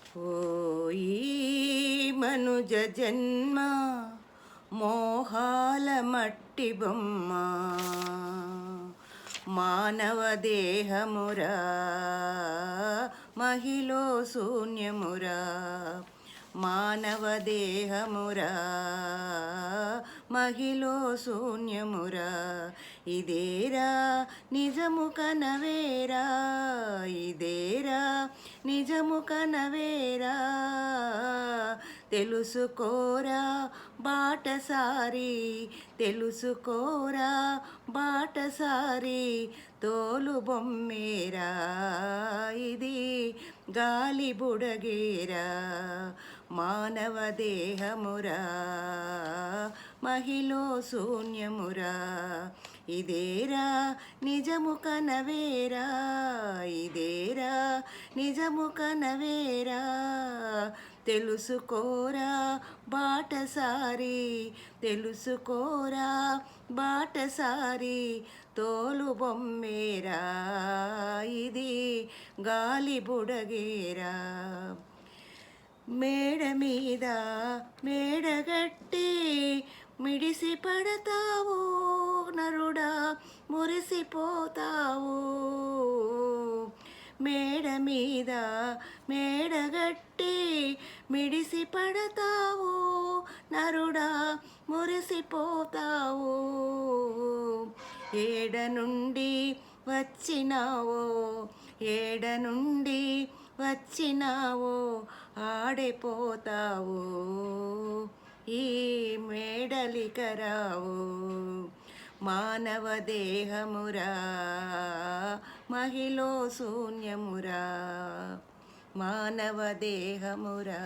ఓయి మనుజ జన్మ మోహాల మట్టి బొమ్మ మానవ దేహమురా మహిలో శూన్యమురా మానవ దేహమురా మహిలో శూన్యమురా ఇదేరా నిజము కనవేరా ఇదేరా నిజము కనవేరా తెలుసుకోరా బాటసారి తెలుసుకోరా బాటసారి తోలు బొమ్మేరా ఇది గాలి బుడగేరా మానవ దేహమురా మహిలో శూన్యమురా ఇదేరా నిజము కనవేరా ఇదేరా నిజము కనవేరా తెలుసుకోరా బాటసారి తెలుసుకోరా బాటసారి తోలు బొమ్మేరా ఇది గాలి బుడగేరా మేడ మీద మేడగట్టి మిడిసి పడతావు నరుడా మురిసిపోతావు మేడ మీద మేడగట్టి మిడిసి పడతావు నరుడా మురిసిపోతావు ఏడ నుండి వచ్చినావో ఏడ నుండి వచ్చినావో ఆడిపోతావు ఈ మేడలికరావు మానవ దేహమురా మహిలో శూన్యమురా మానవ దేహమురా.